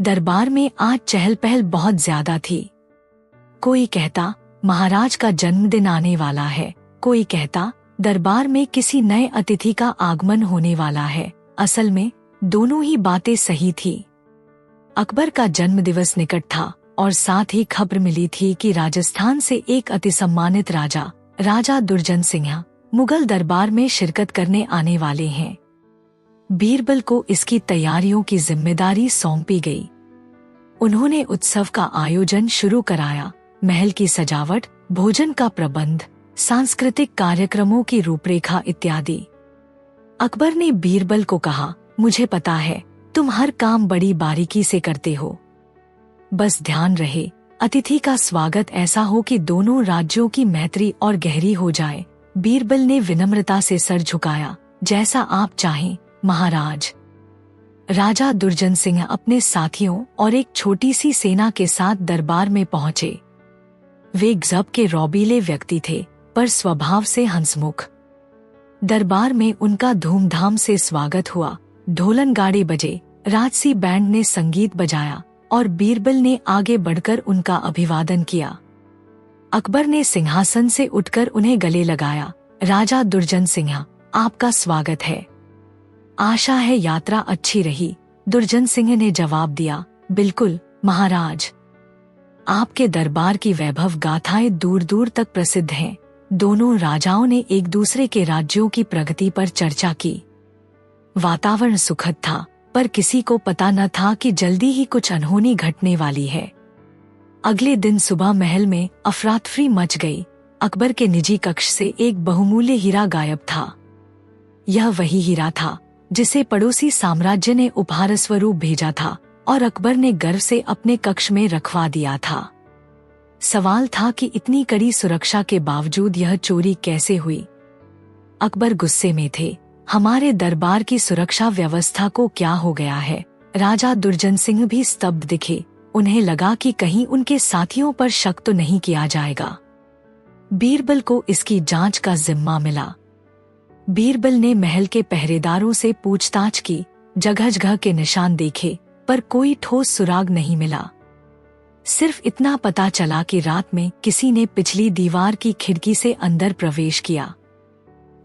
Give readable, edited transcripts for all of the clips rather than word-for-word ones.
दरबार में आज चहल पहल बहुत ज्यादा थी। कोई कहता महाराज का जन्मदिन आने वाला है, कोई कहता दरबार में किसी नए अतिथि का आगमन होने वाला है। असल में दोनों ही बातें सही थी। अकबर का जन्मदिवस निकट था और साथ ही खबर मिली थी कि राजस्थान से एक अति सम्मानित राजा दुर्जन सिंह मुगल दरबार में शिरकत करने आने वाले हैं। बीरबल को इसकी तैयारियों की जिम्मेदारी सौंपी गई। उन्होंने उत्सव का आयोजन शुरू कराया, महल की सजावट, भोजन का प्रबंध, सांस्कृतिक कार्यक्रमों की रूपरेखा इत्यादि। अकबर ने बीरबल को कहा, मुझे पता है तुम हर काम बड़ी बारीकी से करते हो, बस ध्यान रहे अतिथि का स्वागत ऐसा हो कि दोनों राज्यों की मैत्री और गहरी हो जाए। बीरबल ने विनम्रता से सर झुकाया, जैसा आप चाहें महाराज। राजा दुर्जन सिंह अपने साथियों और एक छोटी सी सेना के साथ दरबार में पहुंचे। वे गजब के रौबीले व्यक्ति थे, पर स्वभाव से हंसमुख। दरबार में उनका धूमधाम से स्वागत हुआ। ढोलन गाड़े बजे, राजसी बैंड ने संगीत बजाया और बीरबल ने आगे बढ़कर उनका अभिवादन किया। अकबर ने सिंहासन से उठकर उन्हें गले लगाया। राजा दुर्जन सिंह, आपका स्वागत है। आशा है यात्रा अच्छी रही। दुर्जन सिंह ने जवाब दिया, बिल्कुल महाराज। आपके दरबार की वैभव गाथाएं दूर दूर तक प्रसिद्ध हैं। दोनों राजाओं ने एक दूसरे के राज्यों की प्रगति पर चर्चा की। वातावरण सुखद था, पर किसी को पता न था कि जल्दी ही कुछ अनहोनी घटने वाली है। अगले दिन सुबह महल में अफरातफरी मच गई। अकबर के निजी कक्ष से एक बहुमूल्य हीरा गायब था। यह वही हीरा था जिसे पड़ोसी साम्राज्य ने उपहार स्वरूप भेजा था और अकबर ने गर्व से अपने कक्ष में रखवा दिया था। सवाल था कि इतनी कड़ी सुरक्षा के बावजूद यह चोरी कैसे हुई। अकबर गुस्से में थे। हमारे दरबार की सुरक्षा व्यवस्था को क्या हो गया है? राजा दुर्जन सिंह भी स्तब्ध दिखे। उन्हें लगा कि कहीं उनके साथियों पर शक तो नहीं किया जाएगा। बीरबल को इसकी जांच का जिम्मा मिला। बीरबल ने महल के पहरेदारों से पूछताछ की, जगह जगह के निशान देखे, पर कोई ठोस सुराग नहीं मिला। सिर्फ इतना पता चला कि रात में किसी ने पिछली दीवार की खिड़की से अंदर प्रवेश किया।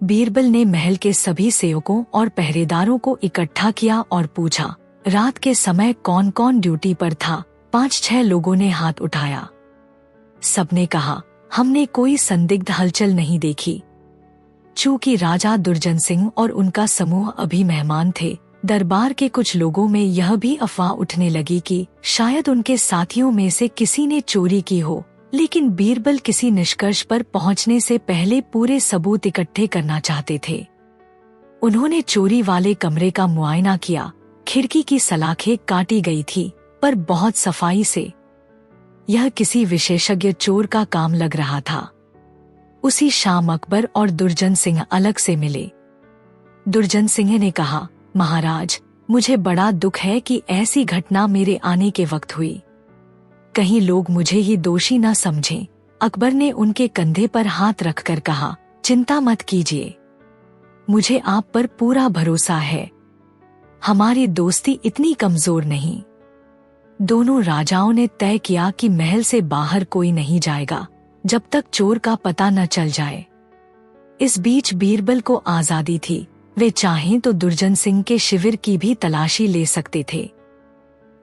बीरबल ने महल के सभी सेवकों और पहरेदारों को इकट्ठा किया और पूछा, रात के समय कौन कौन ड्यूटी पर था? 5-6 लोगों ने हाथ उठाया। सबने कहा, हमने कोई संदिग्ध हलचल नहीं देखी। चूंकि राजा दुर्जन सिंह और उनका समूह अभी मेहमान थे, दरबार के कुछ लोगों में यह भी अफवाह उठने लगी कि शायद उनके साथियों में से किसी ने चोरी की हो। लेकिन बीरबल किसी निष्कर्ष पर पहुंचने से पहले पूरे सबूत इकट्ठे करना चाहते थे। उन्होंने चोरी वाले कमरे का मुआयना किया। खिड़की की सलाखें काटी गई थी, पर बहुत सफाई से। यह किसी विशेषज्ञ चोर का काम लग रहा था। उसी शाम अकबर और दुर्जन सिंह अलग से मिले। दुर्जन सिंह ने कहा, महाराज, मुझे बड़ा दुख है कि ऐसी घटना मेरे आने के वक्त हुई। कहीं लोग मुझे ही दोषी न समझें। अकबर ने उनके कंधे पर हाथ रखकर कहा, चिंता मत कीजिए, मुझे आप पर पूरा भरोसा है। हमारी दोस्ती इतनी कमजोर नहीं। दोनों राजाओं ने तय किया कि महल से बाहर कोई नहीं जाएगा जब तक चोर का पता न चल जाए। इस बीच बीरबल को आजादी थी। वे चाहें तो दुर्जन सिंह के शिविर की भी तलाशी ले सकते थे।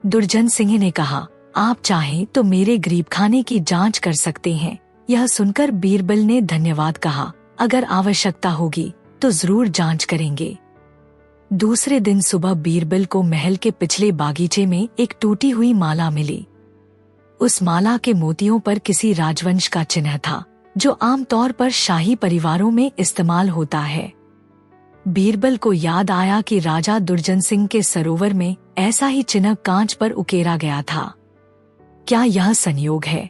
दुर्जन सिंह ने कहा, आप चाहें तो मेरे गरीबखाने की जांच कर सकते हैं। यह सुनकर बीरबल ने धन्यवाद कहा, अगर आवश्यकता होगी तो जरूर जांच करेंगे। दूसरे दिन सुबह बीरबल को महल के पिछले बागीचे में एक टूटी हुई माला मिली। उस माला के मोतियों पर किसी राजवंश का चिन्ह था, जो आमतौर पर शाही परिवारों में इस्तेमाल होता है। बीरबल को याद आया कि राजा दुर्जन सिंह के सरोवर में ऐसा ही चिन्ह कांच पर उकेरा गया था। क्या यह संयोग है?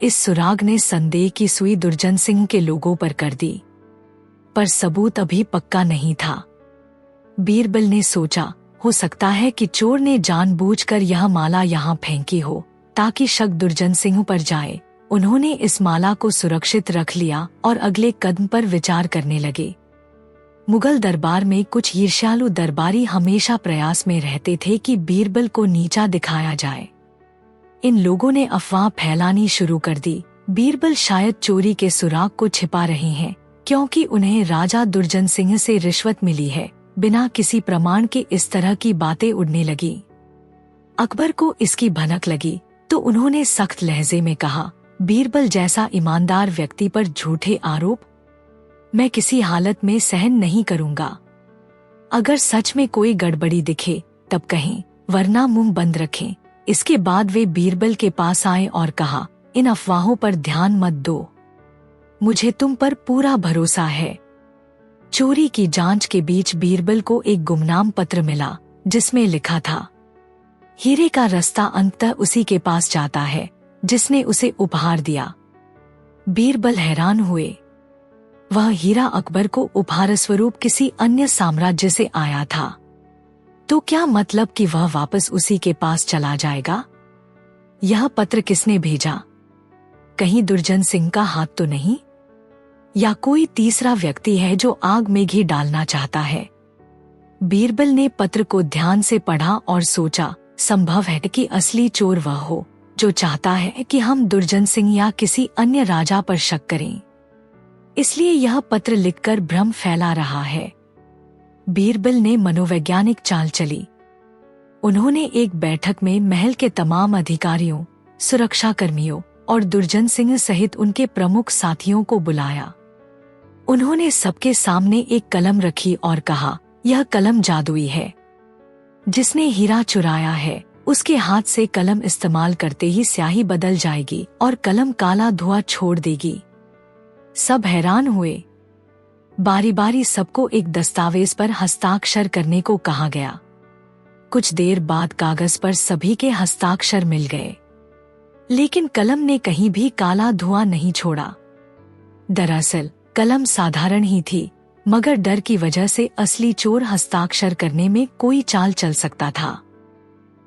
इस सुराग ने संदेह की सुई दुर्जन सिंह के लोगों पर कर दी, पर सबूत अभी पक्का नहीं था। बीरबल ने सोचा, हो सकता है कि चोर ने जानबूझकर यह माला यहाँ फेंकी हो ताकि शक दुर्जन सिंह पर जाए। उन्होंने इस माला को सुरक्षित रख लिया और अगले कदम पर विचार करने लगे। मुगल दरबार में कुछ ईर्ष्यालु दरबारी हमेशा प्रयास में रहते थे कि बीरबल को नीचा दिखाया जाए। इन लोगों ने अफवाह फैलानी शुरू कर दी, बीरबल शायद चोरी के सुराग को छिपा रहे हैं, क्योंकि उन्हें राजा दुर्जन सिंह से रिश्वत मिली है। बिना किसी प्रमाण के इस तरह की बातें उड़ने लगी। अकबर को इसकी भनक लगी तो उन्होंने सख्त लहजे में कहा, बीरबल जैसा ईमानदार व्यक्ति पर झूठे आरोप मैं किसी हालत में सहन नहीं करूंगा। अगर सच में कोई गड़बड़ी दिखे तब कहें, वरना मुंह बंद रखें। इसके बाद वे बीरबल के पास आए और कहा, इन अफवाहों पर ध्यान मत दो, मुझे तुम पर पूरा भरोसा है। चोरी की जांच के बीच बीरबल को एक गुमनाम पत्र मिला जिसमें लिखा था, हीरे का रास्ता अंततः उसी के पास जाता है जिसने उसे उपहार दिया। बीरबल हैरान हुए। वह हीरा अकबर को उपहार स्वरूप किसी अन्य साम्राज्य से आया था, तो क्या मतलब कि वह वापस उसी के पास चला जाएगा? यह पत्र किसने भेजा? कहीं दुर्जन सिंह का हाथ तो नहीं? या कोई तीसरा व्यक्ति है जो आग में घी डालना चाहता है? बीरबल ने पत्र को ध्यान से पढ़ा और सोचा, संभव है कि असली चोर वह हो जो चाहता है कि हम दुर्जन सिंह या किसी अन्य राजा पर शक करें, इसलिए यह पत्र लिखकर भ्रम फैला रहा है। बीरबल ने मनोवैज्ञानिक चाल चली। उन्होंने एक बैठक में महल के तमाम अधिकारियों, सुरक्षा कर्मियों और दुर्जन सिंह सहित उनके प्रमुख साथियों को बुलाया। उन्होंने सबके सामने एक कलम रखी और कहा, यह कलम जादुई है। जिसने हीरा चुराया है उसके हाथ से कलम इस्तेमाल करते ही स्याही बदल जाएगी और कलम काला धुआं छोड़ देगी। सब हैरान हुए। बारी बारी सबको एक दस्तावेज पर हस्ताक्षर करने को कहा गया। कुछ देर बाद कागज पर सभी के हस्ताक्षर मिल गए, लेकिन कलम ने कहीं भी काला धुआं नहीं छोड़ा। दरअसल कलम साधारण ही थी, मगर डर की वजह से असली चोर हस्ताक्षर करने में कोई चाल चल सकता था।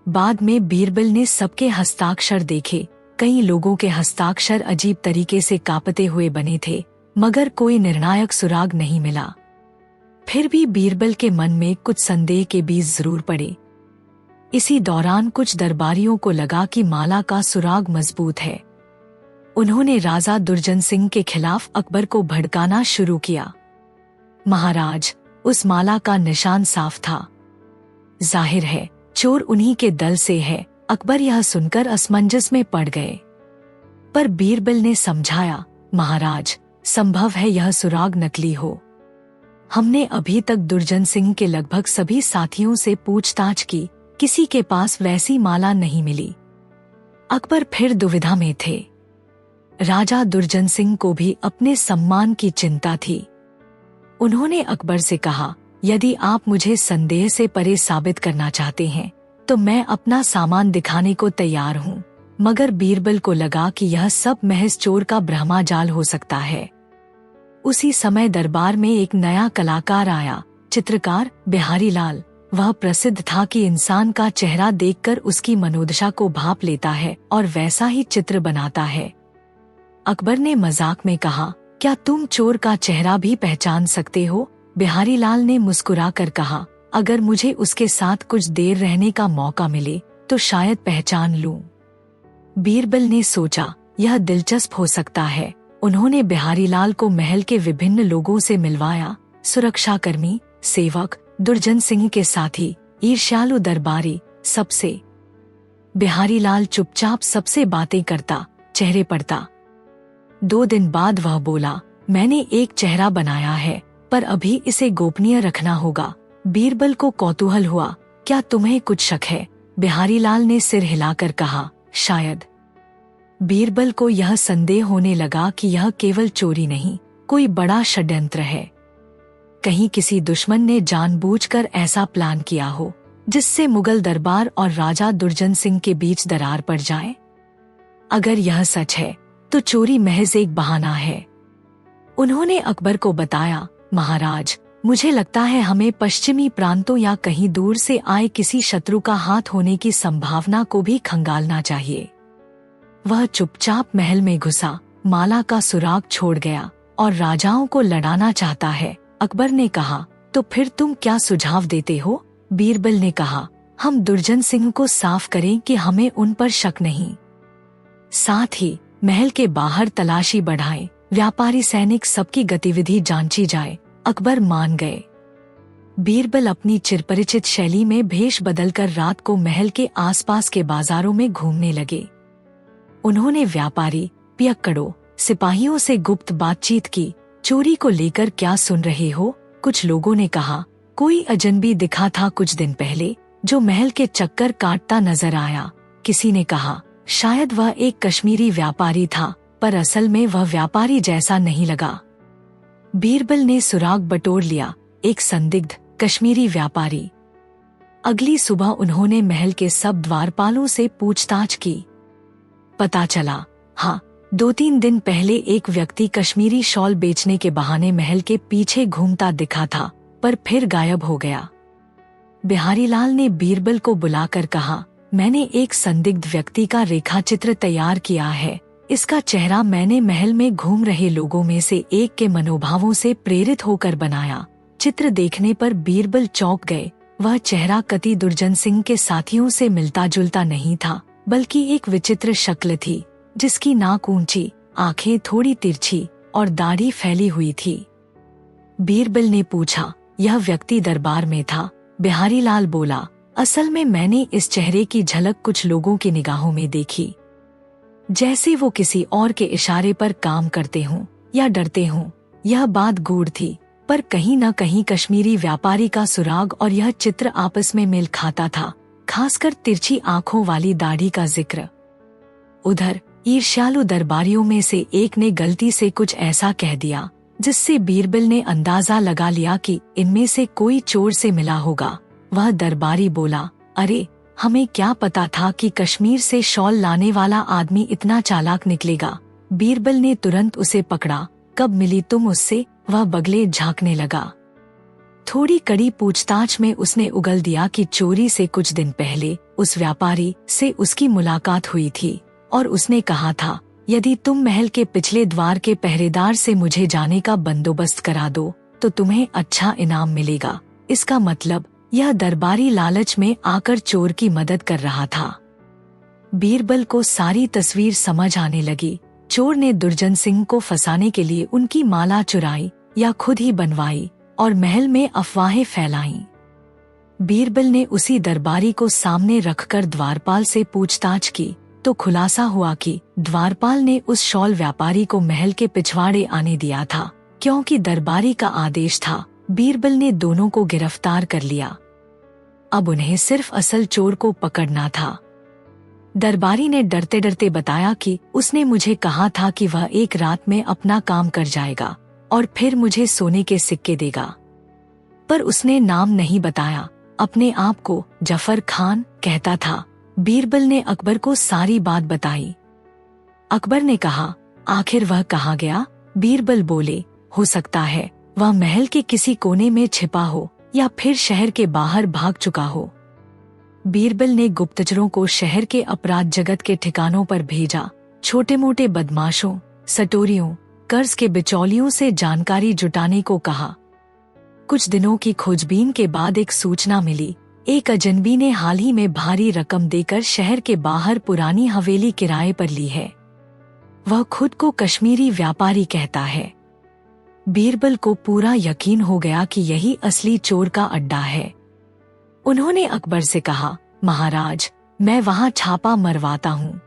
बाद में बीरबल ने सबके हस्ताक्षर देखे। कई लोगों के हस्ताक्षर अजीब तरीके से कांपते हुए बने थे, मगर कोई निर्णायक सुराग नहीं मिला। फिर भी बीरबल के मन में कुछ संदेह के बीज जरूर पड़े। इसी दौरान कुछ दरबारियों को लगा कि माला का सुराग मजबूत है। उन्होंने राजा दुर्जन सिंह के खिलाफ अकबर को भड़काना शुरू किया। महाराज, उस माला का निशान साफ था। जाहिर है चोर उन्हीं के दल से है। अकबर यह सुनकर असमंजस में पड़ गए, पर बीरबल ने समझाया, महाराज, संभव है यह सुराग नकली हो। हमने अभी तक दुर्जन सिंह के लगभग सभी साथियों से पूछताछ की, किसी के पास वैसी माला नहीं मिली। अकबर फिर दुविधा में थे। राजा दुर्जन सिंह को भी अपने सम्मान की चिंता थी। उन्होंने अकबर से कहा, यदि आप मुझे संदेह से परे साबित करना चाहते हैं तो मैं अपना सामान दिखाने को तैयार हूँ। मगर बीरबल को लगा कि यह सब महज चोर का भ्रमाजाल हो सकता है। उसी समय दरबार में एक नया कलाकार आया, चित्रकार बिहारी लाल। वह प्रसिद्ध था कि इंसान का चेहरा देखकर उसकी मनोदशा को भांप लेता है और वैसा ही चित्र बनाता है। अकबर ने मजाक में कहा, क्या तुम चोर का चेहरा भी पहचान सकते हो? बिहारी लाल ने मुस्कुराकर कहा, अगर मुझे उसके साथ कुछ देर रहने का मौका मिले तो शायद पहचान लूं। बीरबल ने सोचा, यह दिलचस्प हो सकता है। उन्होंने बिहारी लाल को महल के विभिन्न लोगों से मिलवाया, सुरक्षाकर्मी, सेवक, दुर्जन सिंह के साथी, ईर्ष्यालु दरबारी, सबसे। बिहारी लाल चुपचाप सबसे बातें करता, चेहरे पढ़ता। 2 दिन बाद वह बोला, मैंने एक चेहरा बनाया है, पर अभी इसे गोपनीय रखना होगा। बीरबल को कौतूहल हुआ, क्या तुम्हें कुछ शक है? बिहारी लाल ने सिर हिलाकर कहा, शायद। बीरबल को यह संदेह होने लगा कि यह केवल चोरी नहीं, कोई बड़ा षड्यंत्र है। कहीं किसी दुश्मन ने जानबूझकर ऐसा प्लान किया हो जिससे मुगल दरबार और राजा दुर्जन सिंह के बीच दरार पड़ जाए। अगर यह सच है तो चोरी महज एक बहाना है। उन्होंने अकबर को बताया, महाराज, मुझे लगता है हमें पश्चिमी प्रांतों या कहीं दूर से आए किसी शत्रु का हाथ होने की संभावना को भी खंगालना चाहिए। वह चुपचाप महल में घुसा, माला का सुराग छोड़ गया और राजाओं को लड़ाना चाहता है, अकबर ने कहा, तो फिर तुम क्या सुझाव देते हो? बीरबल ने कहा, हम दुर्जन सिंह को साफ करें कि हमें उन पर शक नहीं। साथ ही महल के बाहर तलाशी बढ़ाएं, व्यापारी सैनिक सबकी गतिविधि जांची जाए। अकबर मान गए। बीरबल अपनी चिरपरिचित शैली में भेष बदलकर रात को महल के आसपास के बाजारों में घूमने लगे। उन्होंने व्यापारी, पियक्कड़ों, सिपाहियों से गुप्त बातचीत की। चोरी को लेकर क्या सुन रहे हो? कुछ लोगों ने कहा, कोई अजनबी दिखा था कुछ दिन पहले जो महल के चक्कर काटता नजर आया। किसी ने कहा, शायद वह एक कश्मीरी व्यापारी था, पर असल में वह व्यापारी जैसा नहीं लगा। बीरबल ने सुराग बटोर लिया, एक संदिग्ध कश्मीरी व्यापारी। अगली सुबह उन्होंने महल के सब द्वारपालों से पूछताछ की। पता चला, हाँ, 2-3 दिन पहले एक व्यक्ति कश्मीरी शॉल बेचने के बहाने महल के पीछे घूमता दिखा था, पर फिर गायब हो गया। बिहारीलाल ने बीरबल को बुलाकर कहा, मैंने एक संदिग्ध व्यक्ति का रेखाचित्र तैयार किया है। इसका चेहरा मैंने महल में घूम रहे लोगों में से एक के मनोभावों से प्रेरित होकर बनाया। चित्र देखने पर बीरबल चौंक गए। वह चेहरा कति दुर्जन सिंह के साथियों से मिलता जुलता नहीं था, बल्कि एक विचित्र शक्ल थी, जिसकी नाक ऊंची, आंखें थोड़ी तिरछी और दाढ़ी फैली हुई थी। बीरबल ने पूछा, यह व्यक्ति दरबार में था? बिहारीलाल बोला, असल में मैंने इस चेहरे की झलक कुछ लोगों की निगाहों में देखी, जैसे वो किसी और के इशारे पर काम करते हों या डरते हों। यह बात गूढ़ थी, पर कहीं न कहीं कश्मीरी व्यापारी का सुराग और यह चित्र आपस में मेल खाता था, खासकर तिरछी आंखों वाली दाढ़ी का जिक्र। उधर ईर्ष्यालु दरबारियों में से एक ने गलती से कुछ ऐसा कह दिया जिससे बीरबल ने अंदाजा लगा लिया कि इनमें से कोई चोर से मिला होगा। वह दरबारी बोला, अरे, हमें क्या पता था कि कश्मीर से शॉल लाने वाला आदमी इतना चालाक निकलेगा। बीरबल ने तुरंत उसे पकड़ा। कब मिली तुम उससे? वह बगले झांकने लगा। थोड़ी कड़ी पूछताछ में उसने उगल दिया कि चोरी से कुछ दिन पहले उस व्यापारी से उसकी मुलाकात हुई थी और उसने कहा था, यदि तुम महल के पिछले द्वार के पहरेदार से मुझे जाने का बंदोबस्त करा दो तो तुम्हें अच्छा इनाम मिलेगा। इसका मतलब यह दरबारी लालच में आकर चोर की मदद कर रहा था। बीरबल को सारी तस्वीर समझ आने लगी। चोर ने दुर्जन सिंह को फंसाने के लिए उनकी माला चुराई या खुद ही बनवाई और महल में अफवाहें फैलाईं। बीरबल ने उसी दरबारी को सामने रखकर द्वारपाल से पूछताछ की तो खुलासा हुआ कि द्वारपाल ने उस शॉल व्यापारी को महल के पिछवाड़े आने दिया था, क्योंकि दरबारी का आदेश था। बीरबल ने दोनों को गिरफ्तार कर लिया। अब उन्हें सिर्फ असल चोर को पकड़ना था। दरबारी ने डरते डरते बताया कि उसने मुझे कहा था कि वह एक रात में अपना काम कर जाएगा और फिर मुझे सोने के सिक्के देगा, पर उसने नाम नहीं बताया। अपने आप को जफर खान कहता था। बीरबल ने अकबर को सारी बात बताई। अकबर ने कहा, आखिर वह कहाँ गया? बीरबल बोले, हो सकता है वह महल के किसी कोने में छिपा हो या फिर शहर के बाहर भाग चुका हो। बीरबल ने गुप्तचरों को शहर के अपराध जगत के ठिकानों पर भेजा। छोटे मोटे बदमाशों, सटोरियों, कर्ज के बिचौलियों से जानकारी जुटाने को कहा। कुछ दिनों की खोजबीन के बाद एक सूचना मिली। एक अजनबी ने हाल ही में भारी रकम देकर शहर के बाहर पुरानी हवेली किराए पर ली है। वह खुद को कश्मीरी व्यापारी कहता है। बीरबल को पूरा यकीन हो गया कि यही असली चोर का अड्डा है। उन्होंने अकबर से कहा, महाराज, मैं वहां छापा मरवाता हूँ,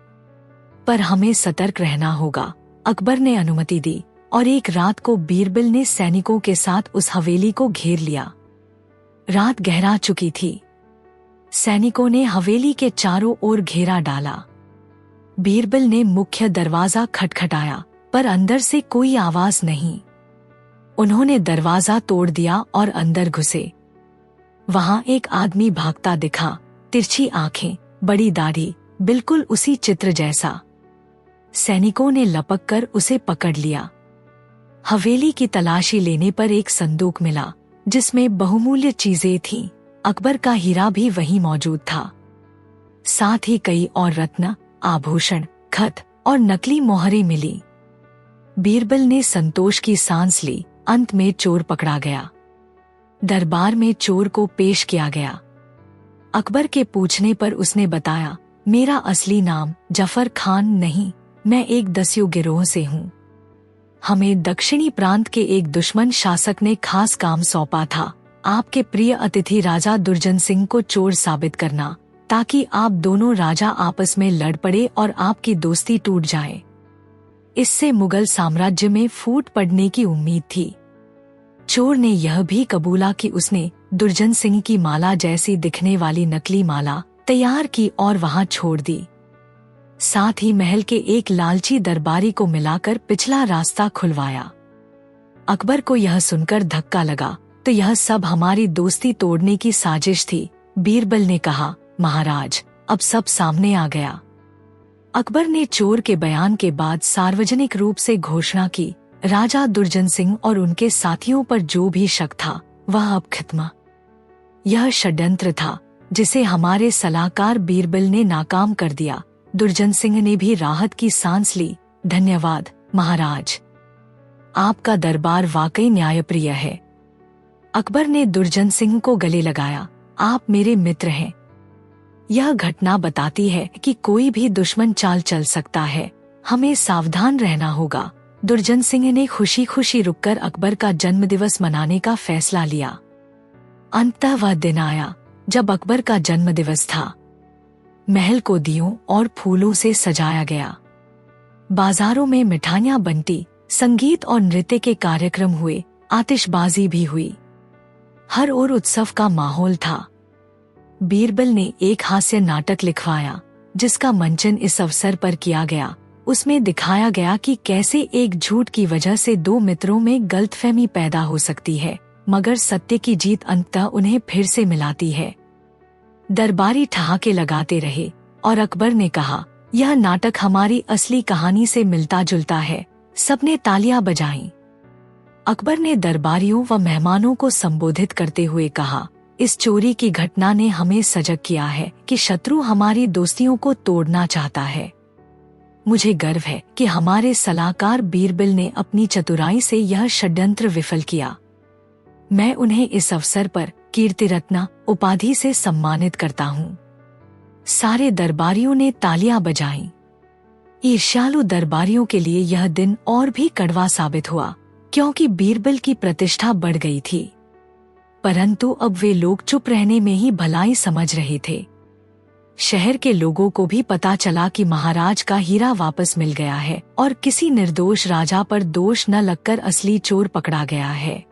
पर हमें सतर्क रहना होगा। अकबर ने अनुमति दी और एक रात को बीरबल ने सैनिकों के साथ उस हवेली को घेर लिया। रात गहरा चुकी थी। सैनिकों ने हवेली के चारों ओर घेरा डाला। बीरबल ने मुख्य दरवाजा खटखटाया, पर अंदर से कोई आवाज नहीं। उन्होंने दरवाजा तोड़ दिया और अंदर घुसे। वहां एक आदमी भागता दिखा, तिरछी आंखें, बड़ी दाढ़ी, बिल्कुल उसी चित्र जैसा। सैनिकों ने लपककर उसे पकड़ लिया। हवेली की तलाशी लेने पर एक संदूक मिला जिसमें बहुमूल्य चीजें थीं। अकबर का हीरा भी वहीं मौजूद था। साथ ही कई और रत्न, आभूषण, खत और नकली मोहरें मिली। बीरबल ने संतोष की सांस ली। अंत में चोर पकड़ा गया। दरबार में चोर को पेश किया गया। अकबर के पूछने पर उसने बताया, मेरा असली नाम जफर खान नहीं, मैं एक दस्यु गिरोह से हूँ। हमें दक्षिणी प्रांत के एक दुश्मन शासक ने खास काम सौंपा था, आपके प्रिय अतिथि राजा दुर्जन सिंह को चोर साबित करना, ताकि आप दोनों राजा आपस में लड़ पड़े और आपकी दोस्ती टूट जाए। इससे मुगल साम्राज्य में फूट पड़ने की उम्मीद थी। चोर ने यह भी कबूला कि उसने दुर्जन सिंह की माला जैसी दिखने वाली नकली माला तैयार की और वहां छोड़ दी। साथ ही महल के एक लालची दरबारी को मिलाकर पिछला रास्ता खुलवाया। अकबर को यह सुनकर धक्का लगा, तो यह सब हमारी दोस्ती तोड़ने की साजिश थी। बीरबल ने कहा, महाराज, अब सब सामने आ गया। अकबर ने चोर के बयान के बाद सार्वजनिक रूप से घोषणा की, राजा दुर्जन सिंह और उनके साथियों पर जो भी शक था वह अब खत्म। यह षड्यंत्र था जिसे हमारे सलाहकार बीरबल ने नाकाम कर दिया। दुर्जन सिंह ने भी राहत की सांस ली। धन्यवाद महाराज, आपका दरबार वाकई न्यायप्रिय है। अकबर ने दुर्जन सिंह को गले लगाया, आप मेरे मित्र हैं। यह घटना बताती है कि कोई भी दुश्मन चाल चल सकता है, हमें सावधान रहना होगा। दुर्जन सिंह ने खुशी खुशी रुककर अकबर का जन्मदिवस मनाने का फैसला लिया। अंततः वह दिन आया जब अकबर का जन्मदिवस था। महल को दियों और फूलों से सजाया गया। बाजारों में मिठाइयां बंटी, संगीत और नृत्य के कार्यक्रम हुए, आतिशबाजी भी हुई। हर ओर उत्सव का माहौल था। बीरबल ने एक हास्य नाटक लिखवाया जिसका मंचन इस अवसर पर किया गया। उसमें दिखाया गया कि कैसे एक झूठ की वजह से दो मित्रों में गलतफहमी पैदा हो सकती है, मगर सत्य की जीत अंततः उन्हें फिर से मिलाती है। दरबारी ठहाके लगाते रहे और अकबर ने कहा, यह नाटक हमारी असली कहानी से मिलता जुलता है। सबने तालियां बजाईं। अकबर ने दरबारियों व मेहमानों को संबोधित करते हुए कहा, इस चोरी की घटना ने हमें सजग किया है कि शत्रु हमारी दोस्तियों को तोड़ना चाहता है। मुझे गर्व है कि हमारे सलाहकार बीरबल ने अपनी चतुराई से यह षड्यंत्र विफल किया। मैं उन्हें इस अवसर पर कीर्ति रत्न उपाधि से सम्मानित करता हूँ। सारे दरबारियों ने तालियां बजाईं। ईर्ष्यालु दरबारियों के लिए यह दिन और भी कड़वा साबित हुआ, क्योंकि बीरबल की प्रतिष्ठा बढ़ गई थी। परंतु अब वे लोग चुप रहने में ही भलाई समझ रहे थे। शहर के लोगों को भी पता चला कि महाराज का हीरा वापस मिल गया है और किसी निर्दोष राजा पर दोष न लगकर असली चोर पकड़ा गया है।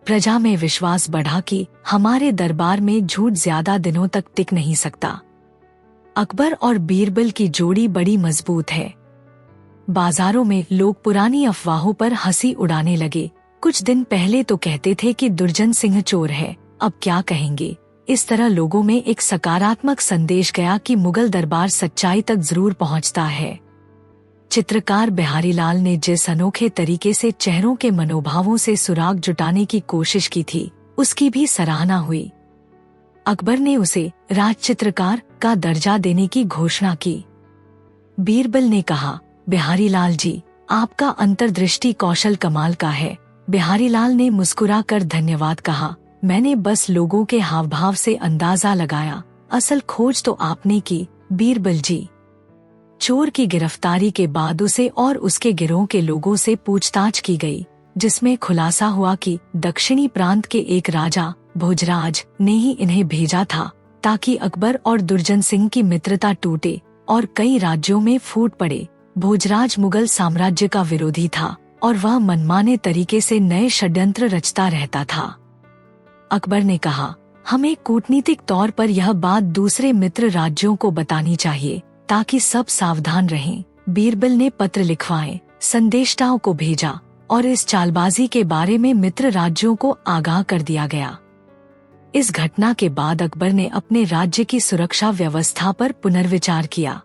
प्रजा में विश्वास बढ़ा कि हमारे दरबार में झूठ ज्यादा दिनों तक टिक नहीं सकता। अकबर और बीरबल की जोड़ी बड़ी मजबूत है। बाजारों में लोग पुरानी अफवाहों पर हंसी उड़ाने लगे। कुछ दिन पहले तो कहते थे कि दुर्जन सिंह चोर है, अब क्या कहेंगे। इस तरह लोगों में एक सकारात्मक संदेश गया कि मुगल दरबार सच्चाई तक जरूर पहुंचता है। चित्रकार बिहारी लाल ने जिस अनोखे तरीके से चेहरों के मनोभावों से सुराग जुटाने की कोशिश की थी, उसकी भी सराहना हुई। अकबर ने उसे राजचित्रकार का दर्जा देने की घोषणा की। बीरबल ने कहा, बिहारी लाल जी, आपका अंतर्दृष्टि कौशल कमाल का है। बिहारी लाल ने मुस्कुराकर धन्यवाद कहा, मैंने बस लोगों के हाव भाव से अंदाजा लगाया, असल खोज तो आपने की बीरबल जी। चोर की गिरफ्तारी के बाद उसे और उसके गिरोह के लोगों से पूछताछ की गई, जिसमें खुलासा हुआ कि दक्षिणी प्रांत के एक राजा भोजराज ने ही इन्हें भेजा था ताकि अकबर और दुर्जन सिंह की मित्रता टूटे और कई राज्यों में फूट पड़े। भोजराज मुगल साम्राज्य का विरोधी था और वह मनमाने तरीके से नए षड्यंत्र रचता रहता था। अकबर ने कहा, हमें कूटनीतिक तौर पर यह बात दूसरे मित्र राज्यों को बतानी चाहिए ताकि सब सावधान रहें। बीरबल ने पत्र लिखवाए, संदेशटाओं को भेजा और इस चालबाजी के बारे में मित्र राज्यों को आगाह कर दिया गया। इस घटना के बाद अकबर ने अपने राज्य की सुरक्षा व्यवस्था पर पुनर्विचार किया।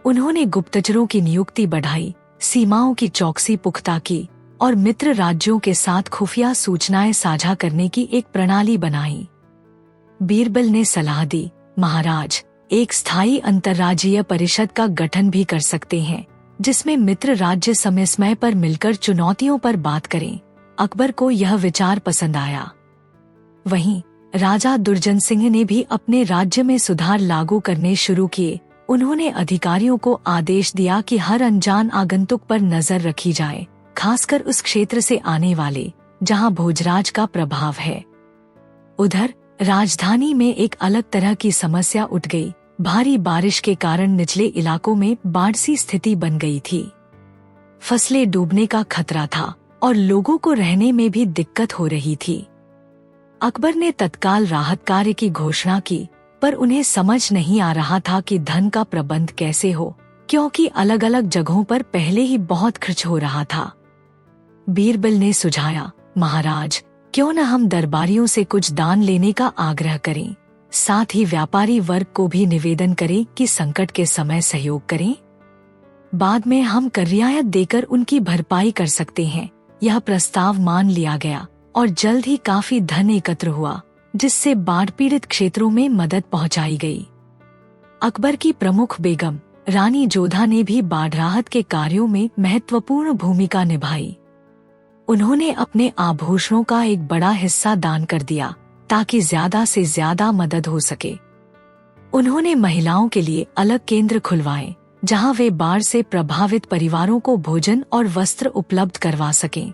उन्होंने गुप्तचरों की नियुक्ति बढ़ाई, सीमाओं की चौकसी पुख्ता की और मित्र राज्यों के साथ खुफिया सूचनाएं साझा करने की एक प्रणाली बनाई। बीरबल ने सलाह दी, महाराज, एक स्थायी अंतर्राज्यीय परिषद का गठन भी कर सकते हैं, जिसमें मित्र राज्य समय समय पर मिलकर चुनौतियों पर बात करें। अकबर को यह विचार पसंद आया। वहीं राजा दुर्जन सिंह ने भी अपने राज्य में सुधार लागू करने शुरू किए। उन्होंने अधिकारियों को आदेश दिया कि हर अनजान आगंतुक पर नजर रखी जाए, खासकर उस क्षेत्र से आने वाले जहां भोजराज का प्रभाव है। उधर राजधानी में एक अलग तरह की समस्या उठ गई। भारी बारिश के कारण निचले इलाकों में बाढ़ सी स्थिति बन गई थी। फसलें डूबने का खतरा था और लोगों को रहने में भी दिक्कत हो रही थी। अकबर ने तत्काल राहत कार्य की घोषणा की, पर उन्हें समझ नहीं आ रहा था कि धन का प्रबंध कैसे हो, क्योंकि अलग अलग जगहों पर पहले ही बहुत खर्च हो रहा था। बीरबल ने सुझाया, महाराज, क्यों न हम दरबारियों से कुछ दान लेने का आग्रह करें, साथ ही व्यापारी वर्ग को भी निवेदन करें कि संकट के समय सहयोग करें। बाद में हम कर रियायत देकर उनकी भरपाई कर सकते हैं। यह प्रस्ताव मान लिया गया और जल्द ही काफी धन एकत्र हुआ, जिससे बाढ़ पीड़ित क्षेत्रों में मदद पहुंचाई गई। अकबर की प्रमुख बेगम रानी जोधा ने भी बाढ़ राहत के कार्यों में महत्वपूर्ण भूमिका निभाई। उन्होंने अपने आभूषणों का एक बड़ा हिस्सा दान कर दिया ताकि ज्यादा से ज्यादा मदद हो सके। उन्होंने महिलाओं के लिए अलग केंद्र खुलवाए, जहां वे बाढ़ से प्रभावित परिवारों को भोजन और वस्त्र उपलब्ध करवा सकें।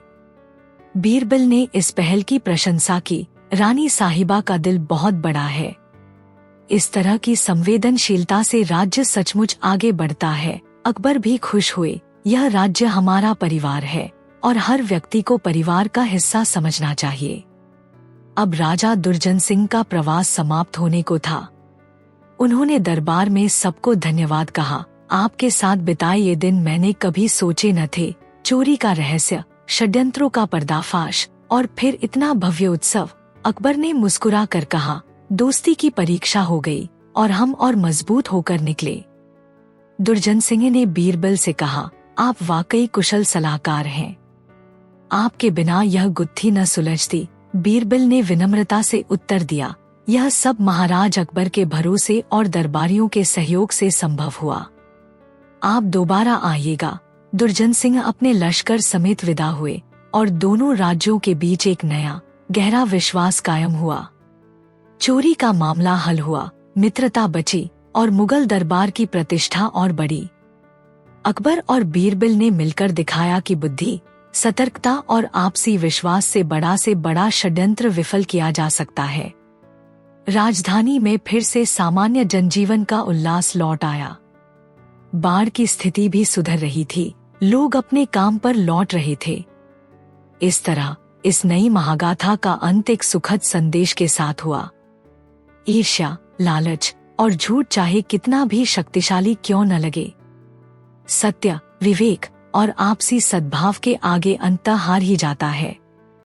बीरबल ने इस पहल की प्रशंसा की। रानी साहिबा का दिल बहुत बड़ा है। इस तरह की संवेदनशीलता से राज्य सचमुच आगे बढ़ता है। अकबर भी खुश हुए। यह राज्य हमारा परिवार है और हर व्यक्ति को परिवार का हिस्सा समझना चाहिए। अब राजा दुर्जन सिंह का प्रवास समाप्त होने को था। उन्होंने दरबार में सबको धन्यवाद कहा। आपके साथ बिताए ये दिन मैंने कभी सोचे न थे। चोरी का रहस्य, षड्यंत्रों का पर्दाफाश और फिर इतना भव्य उत्सव। अकबर ने मुस्कुरा कर कहा, दोस्ती की परीक्षा हो गई और हम और मजबूत होकर निकले। दुर्जन सिंह ने बीरबल से कहा, आप वाकई कुशल सलाहकार हैं। आपके बिना यह गुत्थी न सुलझती। बीरबल ने विनम्रता से उत्तर दिया, यह सब महाराज अकबर के भरोसे और दरबारियों के सहयोग से संभव हुआ। आप दोबारा आइएगा। दुर्जन सिंह अपने लश्कर समेत विदा हुए और दोनों राज्यों के बीच एक नया गहरा विश्वास कायम हुआ। चोरी का मामला हल हुआ, मित्रता बची और मुगल दरबार की प्रतिष्ठा और बढ़ी। अकबर और बीरबल ने मिलकर दिखाया कि बुद्धि, सतर्कता और आपसी विश्वास से बड़ा षड्यंत्र विफल किया जा सकता है। राजधानी में फिर से सामान्य जनजीवन का उल्लास लौट आया। बाढ़ की स्थिति भी सुधर रही थी। लोग अपने काम पर लौट रहे थे। इस तरह इस नई महागाथा का अंत एक सुखद संदेश के साथ हुआ। ईर्ष्या, लालच और झूठ चाहे कितना भी शक्तिशाली क्यों न लगे, सत्य, विवेक और आपसी सद्भाव के आगे अंततः हार ही जाता है।